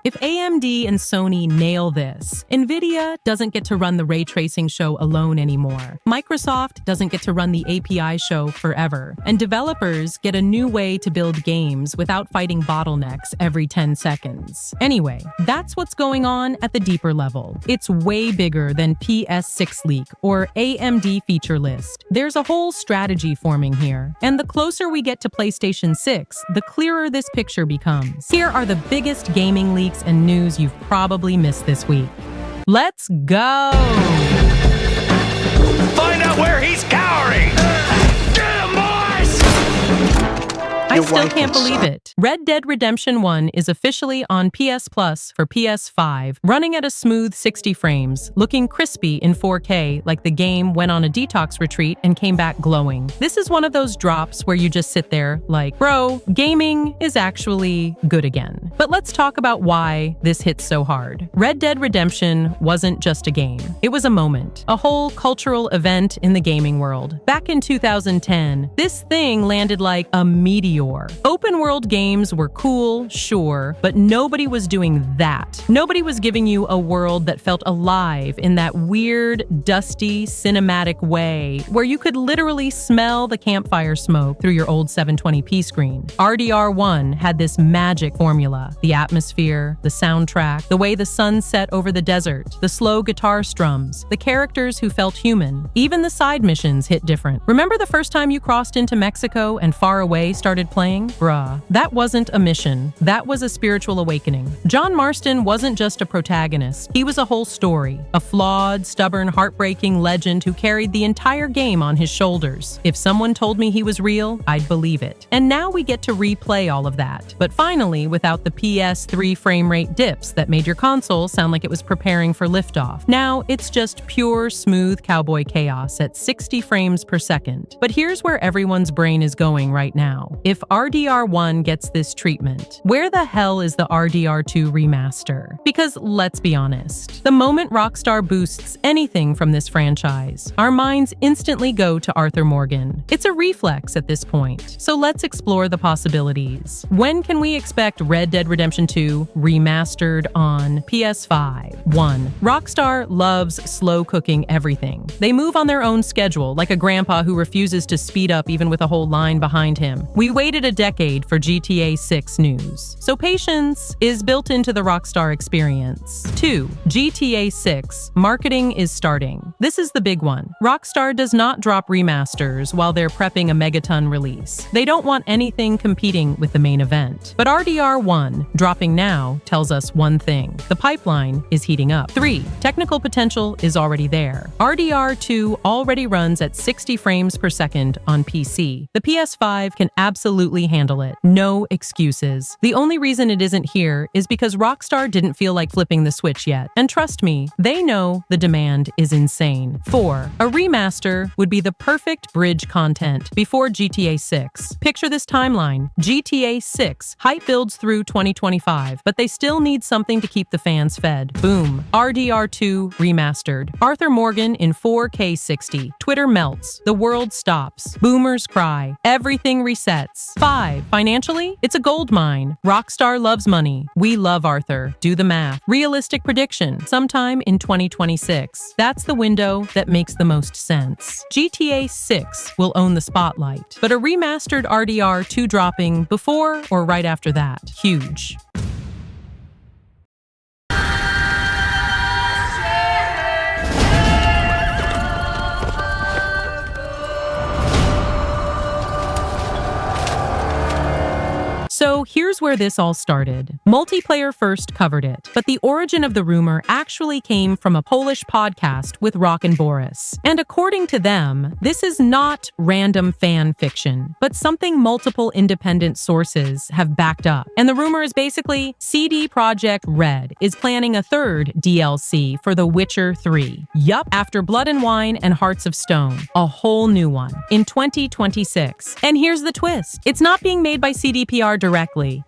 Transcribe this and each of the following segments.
If AMD and Sony nail this, NVIDIA doesn't get to run the ray tracing show alone anymore. Microsoft doesn't get to run the API show forever. And developers get a new way to build games without fighting bottlenecks every 10 seconds. Anyway, that's what's going on at the deeper level. It's way bigger than PS6 leak or AMD feature list. There's a whole strategy forming here. And the closer we get to PlayStation 6, the clearer this picture becomes. Here are the biggest gaming leaks and news you've probably missed this week. Let's go! Find out where he's cowering! Get him, boys! I still can't believe it. Red Dead Redemption 1 is officially on PS Plus for PS5, running at a smooth 60 frames, looking crispy in 4K like the game went on a detox retreat and came back glowing. This is one of those drops where you just sit there like, bro, gaming is actually good again. But let's talk about why this hits so hard. Red Dead Redemption wasn't just a game. It was a moment, a whole cultural event in the gaming world. Back in 2010, this thing landed like a meteor. Open world games were cool, sure, but nobody was doing that. Nobody was giving you a world that felt alive in that weird, dusty, cinematic way where you could literally smell the campfire smoke through your old 720p screen. RDR1 had this magic formula: the atmosphere, the soundtrack, the way the sun set over the desert, the slow guitar strums, the characters who felt human. Even the side missions hit different. Remember the first time you crossed into Mexico and Far Away started playing? Bruh, that wasn't a mission. That was a spiritual awakening. John Marston wasn't just a protagonist. He was a whole story. A flawed, stubborn, heartbreaking legend who carried the entire game on his shoulders. If someone told me he was real, I'd believe it. And now we get to replay all of that. But finally, without the PS3 frame rate dips that made your console sound like it was preparing for liftoff. Now, it's just pure, smooth cowboy chaos at 60 frames per second. But here's where everyone's brain is going right now. If RDR1 gets this treatment, where the hell is the RDR2 remaster? Because let's be honest, the moment Rockstar boosts anything from this franchise, our minds instantly go to Arthur Morgan. It's a reflex at this point. So let's explore the possibilities. When can we expect Red Dead Redemption 2 remastered on PS5? 1. Rockstar loves slow cooking everything. They move on their own schedule, like a grandpa who refuses to speed up even with a whole line behind him. We waited a decade for GTA 6 news, so patience is built into the Rockstar experience. 2. GTA 6 marketing is starting. This is the big one. Rockstar does not drop remasters while they're prepping a megaton release. They don't want anything competing with the main event. But RDR1 dropping now tells us one thing: the pipeline is heating up. 3. Technical potential is already there. RDR2 already runs at 60 frames per second on PC. The PS5 can absolutely handle it. No excuses. The only reason it isn't here is because Rockstar didn't feel like flipping the switch yet. And trust me, they know the demand is insane. 4. A remaster would be the perfect bridge content before GTA 6. Picture this timeline. GTA 6 hype builds through 2025, but they still need something to keep the fans fed. Boom. RDR2 remastered. Arthur Morgan in 4K 60. Twitter melts. The world stops. Boomers cry. Everything resets. 5. Financially, it's a gold mine. Rockstar loves money. We love Arthur. Do the math. Realistic prediction: sometime in 2026. That's the window that makes the most sense. GTA 6 will own the spotlight, but a remastered RDR2 dropping before or right after that. Huge. So here's where this all started. Multiplayer First covered it, but the origin of the rumor actually came from a Polish podcast with Rock and Boris. And according to them, this is not random fan fiction, but something multiple independent sources have backed up. And the rumor is basically CD Projekt Red is planning a third DLC for The Witcher 3. Yup, after Blood and Wine and Hearts of Stone, a whole new one in 2026. And here's the twist. It's not being made by CDPR directly.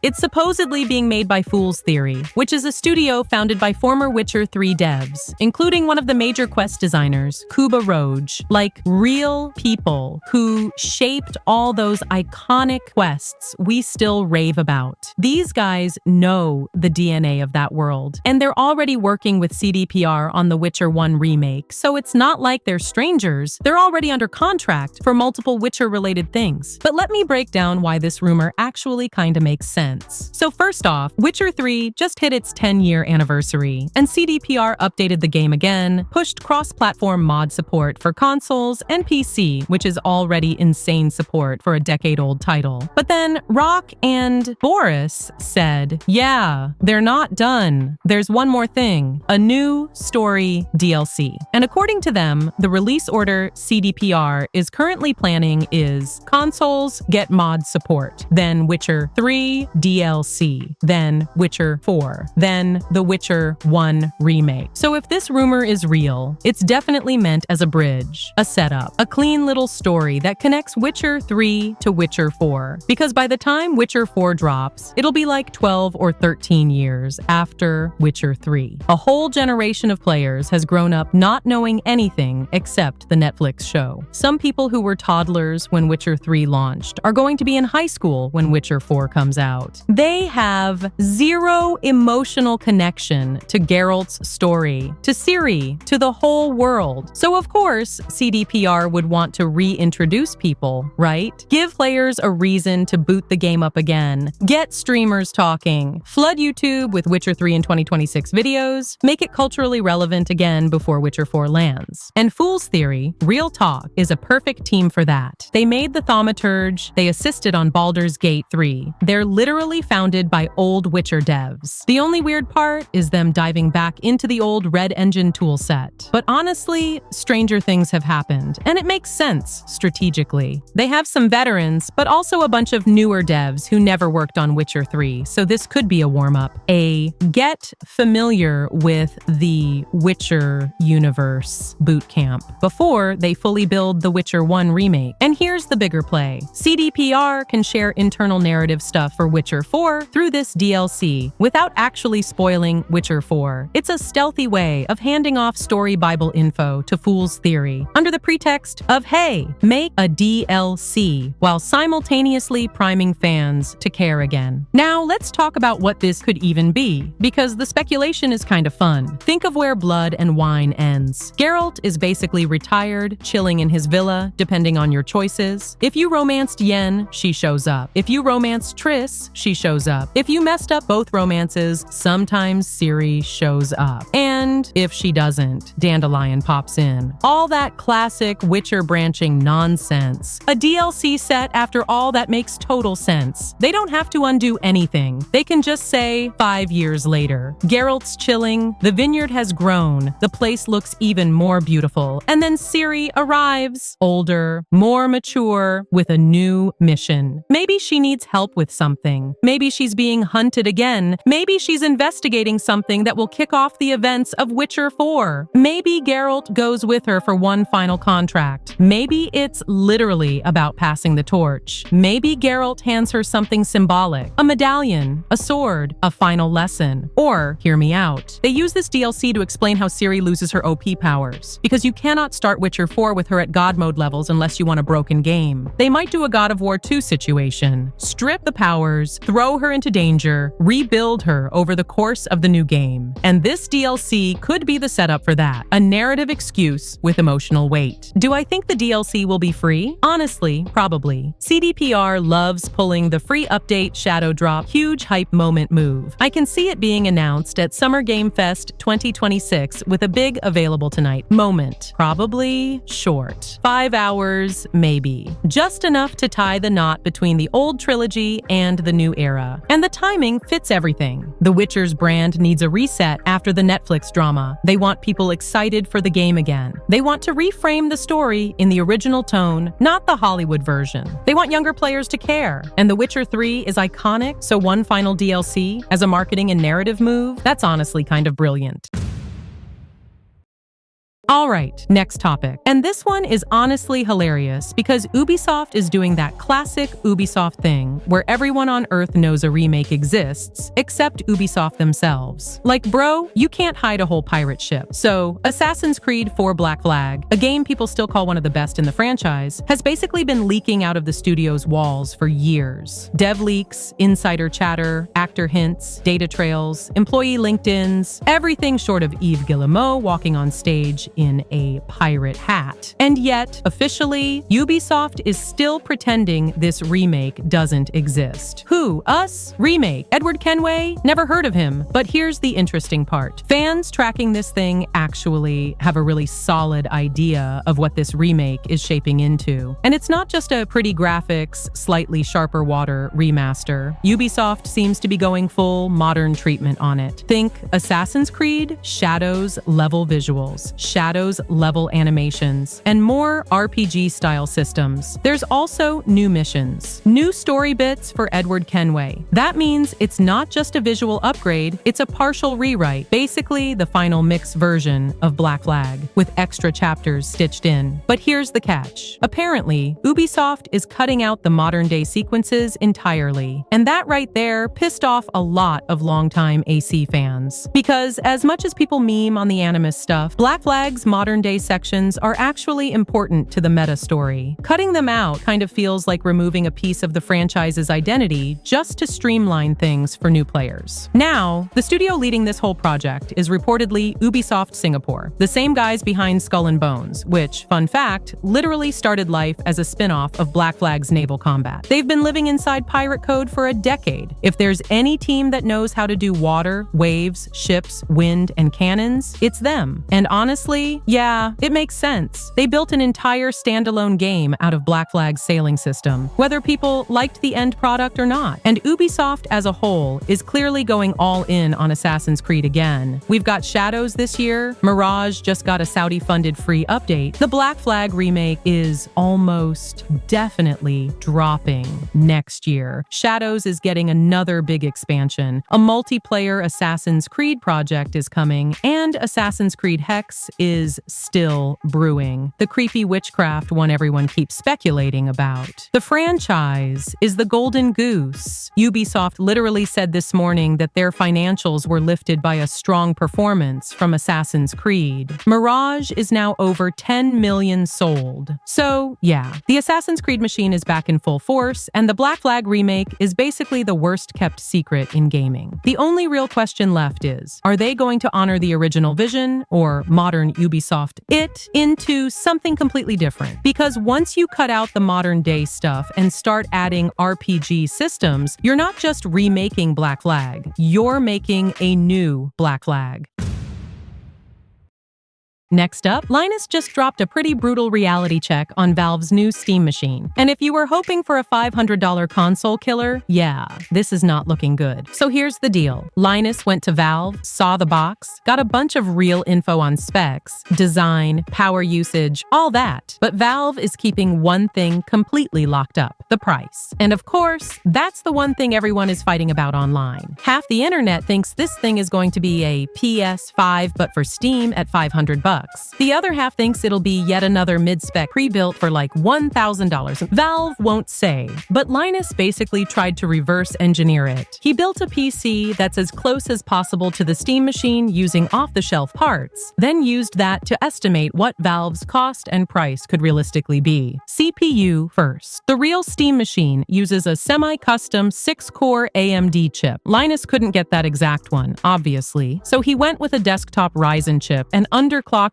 It's supposedly being made by Fool's Theory, which is a studio founded by former Witcher 3 devs, including one of the major quest designers, wccftech, like real people who shaped all those iconic quests we still rave about. These guys know the DNA of that world, and they're already working with CDPR on the Witcher 1 remake, so it's not like they're strangers. They're already under contract for multiple Witcher-related things. But let me break down why this rumor actually kinda makes sense. So first off, Witcher 3 just hit its 10-year anniversary, and CDPR updated the game again, pushed cross-platform mod support for consoles and PC, which is already insane support for a decade-old title. But then Rock and Boris said, yeah, they're not done. There's one more thing, a new story DLC. And according to them, the release order CDPR is currently planning is consoles get mod support, then Witcher 3 DLC, then Witcher 4, then The Witcher 1 remake. So if this rumor is real, it's definitely meant as a bridge, a setup, a clean little story that connects Witcher 3 to Witcher 4. Because by the time Witcher 4 drops, it'll be like 12 or 13 years after Witcher 3. A whole generation of players has grown up not knowing anything except the Netflix show. Some people who were toddlers when Witcher 3 launched are going to be in high school when Witcher 4 comes out. They have zero emotional connection to Geralt's story, to Ciri, to the whole world. So of course, CDPR would want to reintroduce people, right? Give players a reason to boot the game up again, get streamers talking, flood YouTube with Witcher 3 in 2026 videos, make it culturally relevant again before Witcher 4 lands. And Fool's Theory, real talk, is a perfect team for that. They made the Thaumaturge, they assisted on Baldur's Gate 3. They're literally founded by old Witcher devs. The only weird part is them diving back into the old Red Engine toolset. But honestly, stranger things have happened, and it makes sense strategically. They have some veterans, but also a bunch of newer devs who never worked on Witcher 3, so this could be a warm-up. A get familiar with the Witcher universe bootcamp before they fully build the Witcher 1 remake. And here's the bigger play. CDPR can share internal narrative stuff for Witcher 4 through this DLC without actually spoiling Witcher 4. It's a stealthy way of handing off story Bible info to Fool's Theory under the pretext of, hey, make a DLC, while simultaneously priming fans to care again. Now, let's talk about what this could even be, because the speculation is kind of fun. Think of where Blood and Wine ends. Geralt is basically retired, chilling in his villa, depending on your choices. If you romanced Yen, she shows up. If you romanced Triss, she shows up. If you messed up both romances, sometimes Ciri shows up. And if she doesn't, Dandelion pops in. All that classic Witcher branching nonsense. A DLC set after all that makes total sense. They don't have to undo anything. They can just say 5 years later. Geralt's chilling, the vineyard has grown, the place looks even more beautiful, and then Ciri arrives, older, more mature, with a new mission. Maybe she needs help with something. Maybe she's being hunted again. Maybe she's investigating something that will kick off the events of Witcher 4. Maybe Geralt goes with her for one final contract. Maybe it's literally about passing the torch. Maybe Geralt hands her something symbolic, a medallion, a sword, a final lesson. Or, hear me out, they use this DLC to explain how Ciri loses her OP powers, because you cannot start Witcher 4 with her at God mode levels unless you want a broken game. They might do a God of War 2 situation. Strip the powers, throw her into danger, rebuild her over the course of the new game. And this DLC could be the setup for that, a narrative excuse with emotional weight. Do I think the DLC will be free? Honestly, probably. CDPR loves pulling the free update shadow drop huge hype moment move. I can see it being announced at Summer Game Fest 2026 with a big available tonight moment. Probably short. 5 hours, maybe. Just enough to tie the knot between the old trilogy and the new era. And the timing fits everything. The Witcher's brand needs a reset after the Netflix drama. They want people excited for the game again. They want to reframe the story in the original tone, not the Hollywood version. They want younger players to care. And The Witcher 3 is iconic, so one final DLC as a marketing and narrative move, that's honestly kind of brilliant. Alright, next topic. And this one is honestly hilarious because Ubisoft is doing that classic Ubisoft thing where everyone on Earth knows a remake exists, except Ubisoft themselves. Like, bro, you can't hide a whole pirate ship. So, Assassin's Creed 4 Black Flag, a game people still call one of the best in the franchise, has basically been leaking out of the studio's walls for years. Dev leaks, insider chatter, actor hints, data trails, employee LinkedIns, everything short of Yves Guillemot walking on stage in a pirate hat. And yet, officially, Ubisoft is still pretending this remake doesn't exist. Who? Us? Remake. Edward Kenway? Never heard of him. But here's the interesting part. Fans tracking this thing actually have a really solid idea of what this remake is shaping into. And it's not just a pretty graphics, slightly sharper water remaster. Ubisoft seems to be going full modern treatment on it. Think Assassin's Creed, Shadows level visuals, Shadows level animations, and more RPG-style systems. There's also new missions, new story bits for Edward Kenway. That means it's not just a visual upgrade, it's a partial rewrite, basically the final mix version of Black Flag, with extra chapters stitched in. But here's the catch. Apparently, Ubisoft is cutting out the modern-day sequences entirely, and that right there pissed off a lot of longtime AC fans. Because as much as people meme on the Animus stuff, Black Flag's modern-day sections are actually important to the meta story. Cutting them out kind of feels like removing a piece of the franchise's identity just to streamline things for new players. Now, the studio leading this whole project is reportedly Ubisoft Singapore, the same guys behind Skull and Bones, which, fun fact, literally started life as a spin-off of Black Flag's Naval Combat. They've been living inside pirate code for a decade. If there's any team that knows how to do water, waves, ships, wind, and cannons, it's them. And honestly, yeah, it makes sense. They built an entire standalone game out of Black Flag's sailing system, whether people liked the end product or not. And Ubisoft as a whole is clearly going all in on Assassin's Creed again. We've got Shadows this year, Mirage just got a Saudi-funded free update. The Black Flag remake is almost definitely dropping next year. Shadows is getting another big expansion. A multiplayer Assassin's Creed project is coming, and Assassin's Creed Hex is still brewing. The creepy witchcraft one everyone keeps speculating about. The franchise is the golden goose. Ubisoft literally said this morning that their financials were lifted by a strong performance from Assassin's Creed. Mirage is now over 10 million sold. So, yeah, the Assassin's Creed machine is back in full force, and the Black Flag remake is basically the worst-kept secret in gaming. The only real question left is, are they going to honor the original vision, or modern Ubisoft it into something completely different? Because once you cut out the modern-day stuff and start adding RPG systems, you're not just remaking Black Flag, you're making a new Black Flag. Next up, Linus just dropped a pretty brutal reality check on Valve's new Steam machine. And if you were hoping for a $500 console killer, yeah, this is not looking good. So here's the deal. Linus went to Valve, saw the box, got a bunch of real info on specs, design, power usage, all that. But Valve is keeping one thing completely locked up, the price. And of course, that's the one thing everyone is fighting about online. Half the internet thinks this thing is going to be a PS5 but for Steam at $500. The other half thinks it'll be yet another mid-spec pre-built for like $1,000. Valve won't say, but Linus basically tried to reverse engineer it. He built a PC that's as close as possible to the Steam machine using off-the-shelf parts, then used that to estimate what Valve's cost and price could realistically be. CPU first. The real Steam machine uses a semi-custom 6-core AMD chip. Linus couldn't get that exact one, obviously, so he went with a desktop Ryzen chip and undervolted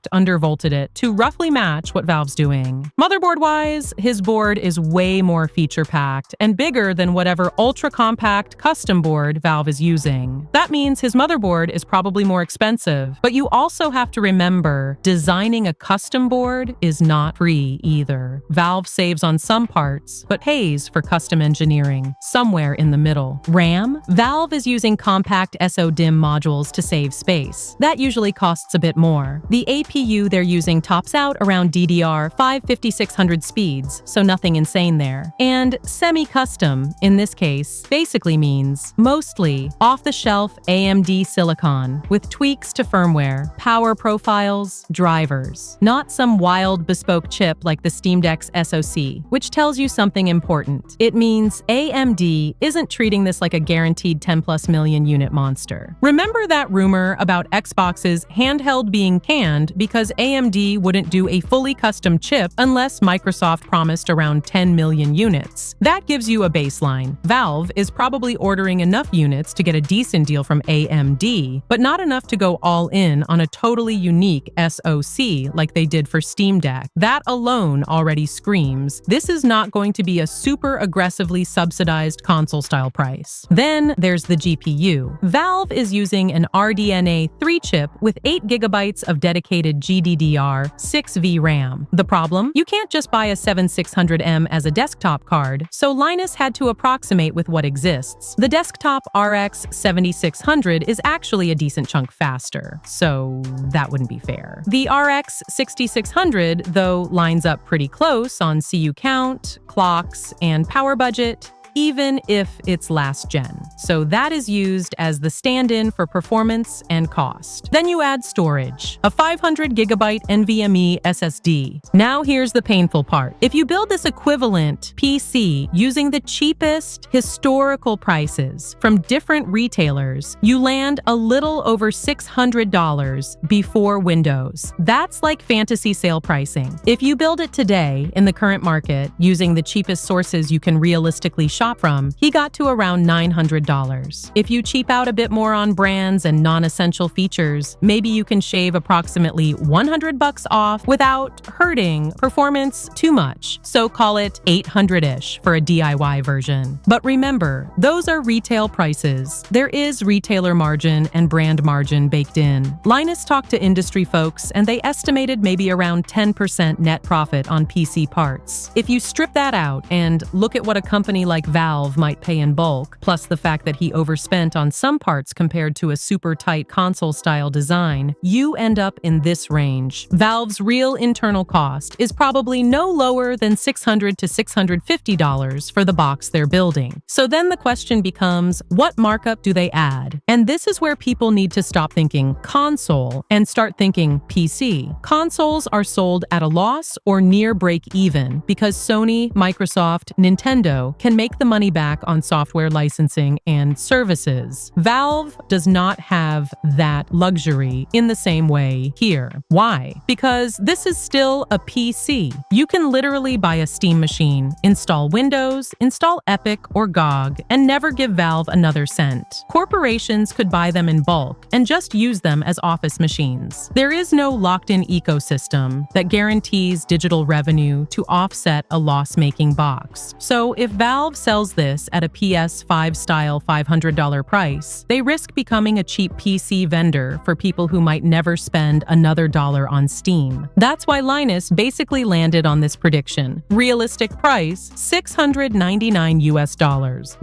it to roughly match what Valve's doing. Motherboard-wise, his board is way more feature-packed and bigger than whatever ultra-compact custom board Valve is using. That means his motherboard is probably more expensive, but you also have to remember, designing a custom board is not free either. Valve saves on some parts, but pays for custom engineering, somewhere in the middle. RAM? Valve is using compact SO-DIMM modules to save space. That usually costs a bit more. The GPU they're using tops out around DDR5 5600 speeds, so nothing insane there. And semi-custom, in this case, basically means mostly off-the-shelf AMD silicon with tweaks to firmware, power profiles, drivers. Not some wild bespoke chip like the Steam Deck's SoC, which tells you something important. It means AMD isn't treating this like a guaranteed 10+ million unit monster. Remember that rumor about Xbox's handheld being canned because AMD wouldn't do a fully custom chip unless Microsoft promised around 10 million units? That gives you a baseline. Valve is probably ordering enough units to get a decent deal from AMD, but not enough to go all in on a totally unique SoC like they did for Steam Deck. That alone already screams, this is not going to be a super aggressively subsidized console-style price. Then there's the GPU. Valve is using an RDNA 3 chip with 8 GB of dedicated GDDR6 RAM. The problem? You can't just buy a 7600M as a desktop card, so Linus had to approximate with what exists. The desktop RX 7600 is actually a decent chunk faster, so that wouldn't be fair. The RX 6600, though, lines up pretty close on CU count, clocks, and power budget, even if it's last gen. So that is used as the stand-in for performance and cost. Then you add storage, a 500 GB NVMe SSD. Now here's the painful part. If you build this equivalent PC using the cheapest historical prices from different retailers, you land a little over $600 before Windows. That's like fantasy sale pricing. If you build it today in the current market using the cheapest sources you can realistically shop from, he got to around $900. If you cheap out a bit more on brands and non-essential features, maybe you can shave approximately $100 off without hurting performance too much. So call it $800-ish for a DIY version. But remember, those are retail prices. There is retailer margin and brand margin baked in. Linus talked to industry folks and they estimated maybe around 10% net profit on PC parts. If you strip that out and look at what a company like Valve might pay in bulk, plus the fact that he overspent on some parts compared to a super tight console-style design, you end up in this range. Valve's real internal cost is probably no lower than $600 to $650 for the box they're building. So then the question becomes, what markup do they add? And this is where people need to stop thinking console and start thinking PC. Consoles are sold at a loss or near break even because Sony, Microsoft, Nintendo can make the money back on software licensing and services. Valve does not have that luxury in the same way here. Why? Because this is still a PC. You can literally buy a Steam machine, install Windows, install Epic or GOG, and never give Valve another cent. Corporations could buy them in bulk and just use them as office machines. There is no locked-in ecosystem that guarantees digital revenue to offset a loss-making box. So if Valve sells this at a PS5 style $500 price, they risk becoming a cheap PC vendor for people who might never spend another dollar on Steam. That's why Linus basically landed on this prediction. Realistic price, $699 US.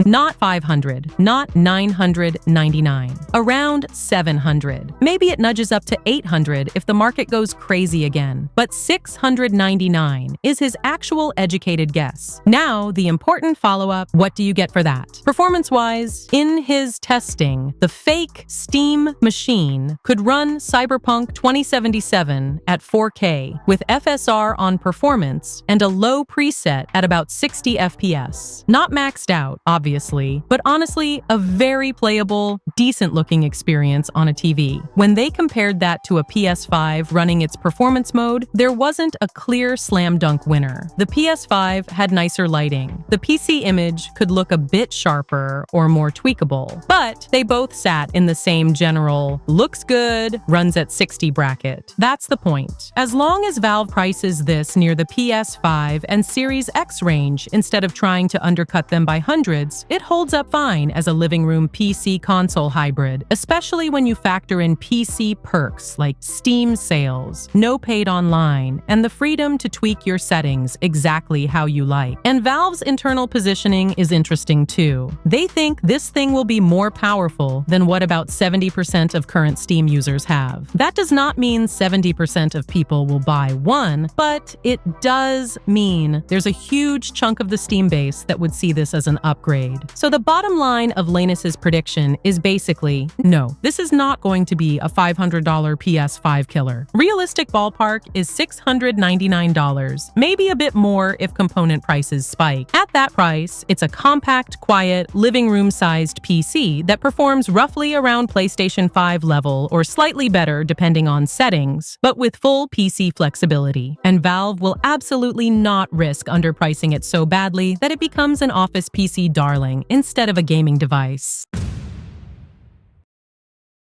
Not 500, not 999. Around 700. Maybe it nudges up to 800 if the market goes crazy again. But 699 is his actual educated guess. Now, the important follow-up, what do you get for that? Performance-wise, in his testing, the fake Steam machine could run Cyberpunk 2077 at 4K with FSR on performance and a low preset at about 60 FPS. Not maxed out, obviously, but honestly, a very playable, decent-looking experience on a TV. When they compared that to a PS5 running its performance mode, there wasn't a clear slam dunk winner. The PS5 had nicer lighting. The PC image could look a bit sharper or more tweakable, but they both sat in the same general looks good, runs at 60 bracket. That's the point. As long as Valve prices this near the PS5 and Series X range instead of trying to undercut them by hundreds, it holds up fine as a living room PC console hybrid, especially when you factor in PC perks like Steam sales, no paid online, and the freedom to tweak your settings exactly how you like. And Valve's internal positioning reasoning is interesting too. They think this thing will be more powerful than what about 70% of current Steam users have. That does not mean 70% of people will buy one, but it does mean there's a huge chunk of the Steam base that would see this as an upgrade. So the bottom line of Linus's prediction is basically, no, this is not going to be a $500 PS5 killer. Realistic ballpark is $699, maybe a bit more if component prices spike. At that price, it's a compact, quiet, living room-sized PC that performs roughly around PlayStation 5 level or slightly better depending on settings, but with full PC flexibility. And Valve will absolutely not risk underpricing it so badly that it becomes an office PC darling instead of a gaming device.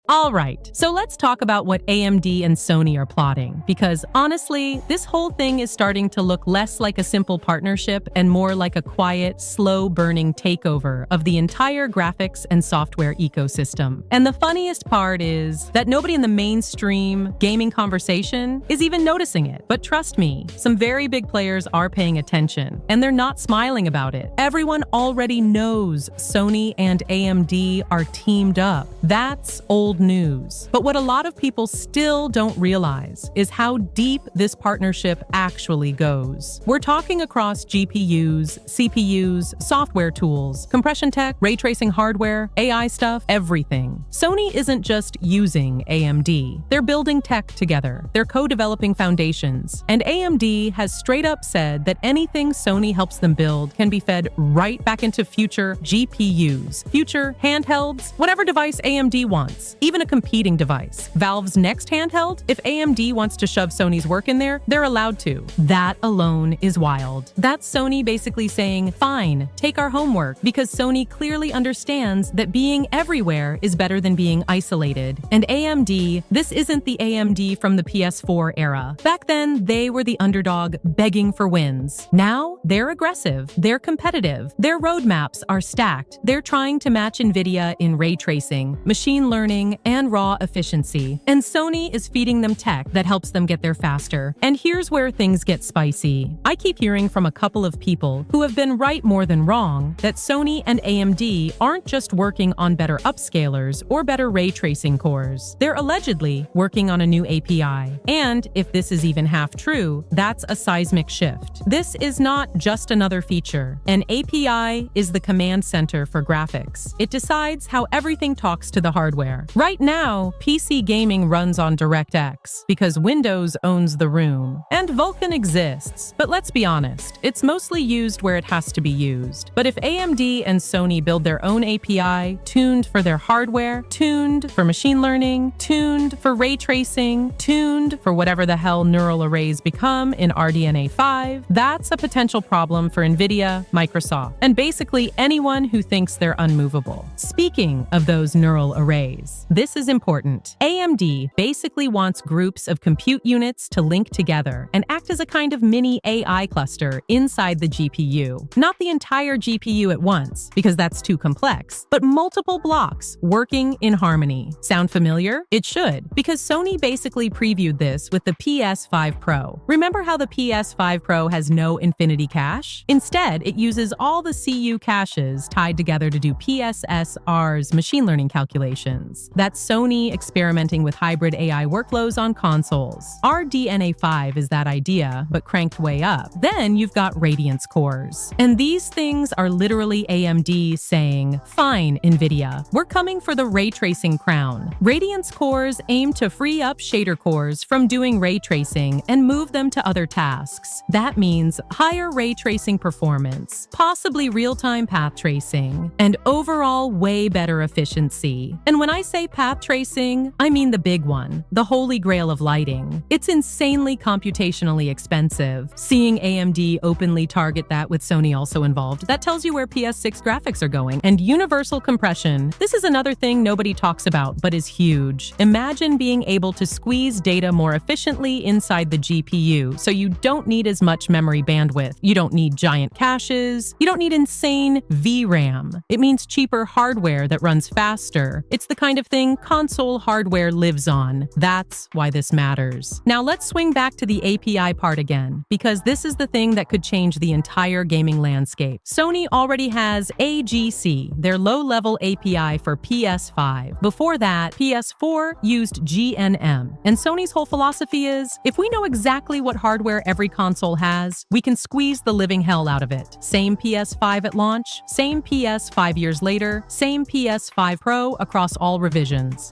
All right, so let's talk about what AMD and Sony are plotting, because honestly, this whole thing is starting to look less like a simple partnership and more like a quiet, slow-burning takeover of the entire graphics and software ecosystem. And the funniest part is that nobody in the mainstream gaming conversation is even noticing it. But trust me, some very big players are paying attention, and they're not smiling about it. Everyone already knows Sony and AMD are teamed up. That's old news. But what a lot of people still don't realize is how deep this partnership actually goes. We're talking across GPUs, CPUs, software tools, compression tech, ray tracing hardware, AI stuff, everything. Sony isn't just using AMD. They're building tech together. They're co-developing foundations. And AMD has straight up said that anything Sony helps them build can be fed right back into future GPUs, future handhelds, whatever device AMD wants. Even a competing device. Valve's next handheld, if AMD wants to shove Sony's work in there, they're allowed to. That alone is wild. That's Sony basically saying, fine, take our homework, because Sony clearly understands that being everywhere is better than being isolated. And AMD, this isn't the AMD from the PS4 era. Back then, they were the underdog begging for wins. Now, they're aggressive, they're competitive, their roadmaps are stacked, they're trying to match NVIDIA in ray tracing, machine learning, and raw efficiency. And Sony is feeding them tech that helps them get there faster. And here's where things get spicy. I keep hearing from a couple of people who have been right more than wrong that Sony and AMD aren't just working on better upscalers or better ray tracing cores. They're allegedly working on a new API. And if this is even half true, that's a seismic shift. This is not just another feature. An API is the command center for graphics. It decides how everything talks to the hardware. Right now, PC gaming runs on DirectX because Windows owns the room. And Vulkan exists, but let's be honest, it's mostly used where it has to be used. But if AMD and Sony build their own API, tuned for their hardware, tuned for machine learning, tuned for ray tracing, tuned for whatever the hell neural arrays become in RDNA 5, that's a potential problem for NVIDIA, Microsoft, and basically anyone who thinks they're unmovable. Speaking of those neural arrays, this is important. AMD basically wants groups of compute units to link together and act as a kind of mini AI cluster inside the GPU. Not the entire GPU at once, because that's too complex, but multiple blocks working in harmony. Sound familiar? It should, because Sony basically previewed this with the PS5 Pro. Remember how the PS5 Pro has no infinity cache? Instead, it uses all the CU caches tied together to do PSSR's machine learning calculations. That's Sony experimenting with hybrid AI workflows on consoles. RDNA 5 is that idea, but cranked way up. Then you've got Radiance cores. And these things are literally AMD saying, fine, NVIDIA, we're coming for the ray tracing crown. Radiance cores aim to free up shader cores from doing ray tracing and move them to other tasks. That means higher ray tracing performance, possibly real-time path tracing, and overall way better efficiency. And when I say path tracing, I mean the big one, the holy grail of lighting. It's insanely computationally expensive. Seeing AMD openly target that with Sony also involved, that tells you where PS6 graphics are going. And universal compression, this is another thing nobody talks about, but is huge. Imagine being able to squeeze data more efficiently inside the GPU, so you don't need as much memory bandwidth. You don't need giant caches. You don't need insane VRAM. It means cheaper hardware that runs faster. It's the kind of thing everything console hardware lives on. That's why this matters. Now let's swing back to the API part again, because this is the thing that could change the entire gaming landscape. Sony already has AGC, their low-level API for PS5. Before that, PS4 used GNM. And Sony's whole philosophy is, if we know exactly what hardware every console has, we can squeeze the living hell out of it. Same PS5 at launch, same PS 5 years later, same PS5 Pro across all revisions.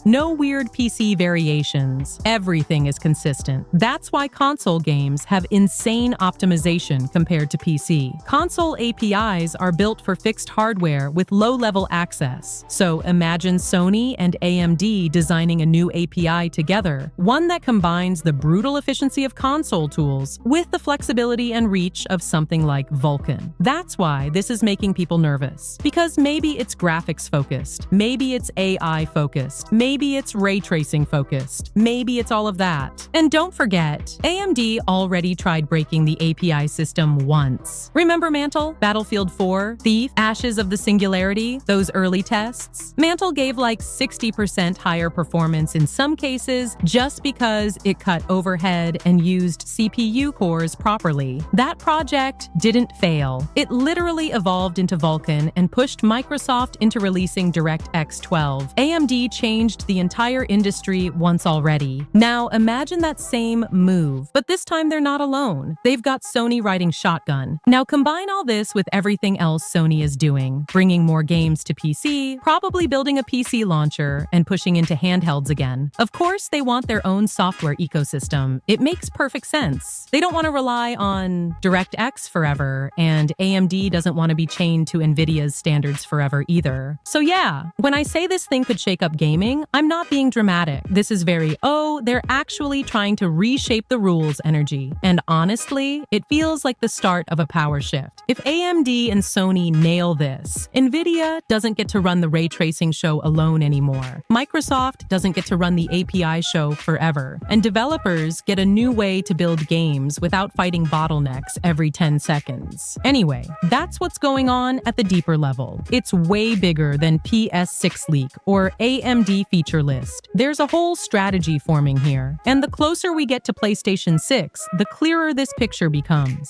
No weird PC variations. Everything is consistent. That's why console games have insane optimization compared to PC. Console APIs are built for fixed hardware with low-level access. So imagine Sony and AMD designing a new API together, one that combines the brutal efficiency of console tools with the flexibility and reach of something like Vulkan. That's why this is making people nervous. Because maybe it's graphics focused, maybe it's AI focused, maybe it's ray tracing focused, maybe it's all of that. And don't forget, AMD already tried breaking the API system once. Remember Mantle? Battlefield 4, Thief, Ashes of the Singularity, those early tests? Mantle gave like 60% higher performance in some cases just because it cut overhead and used CPU cores properly. That project didn't fail. It literally evolved into Vulkan and pushed Microsoft into releasing DirectX 12. AMD changed the entire industry once already. Now imagine that same move, but this time they're not alone. They've got Sony riding shotgun. Now combine all this with everything else Sony is doing, bringing more games to PC, probably building a PC launcher, and pushing into handhelds again. Of course, they want their own software ecosystem. It makes perfect sense. They don't want to rely on DirectX forever, and AMD doesn't want to be chained to NVIDIA's standards forever either. So yeah, when I say this thing could shake up gaming, I'm not being dramatic. This is very, oh, they're actually trying to reshape the rules energy. And honestly, it feels like the start of a power shift. If AMD and Sony nail this, NVIDIA doesn't get to run the ray tracing show alone anymore. Microsoft doesn't get to run the API show forever. And developers get a new way to build games without fighting bottlenecks every 10 seconds. Anyway, that's what's going on at the deeper level. It's way bigger than PS6 leak or AMD feature list. There's a whole strategy forming here. And the closer we get to PlayStation 6, the clearer this picture becomes.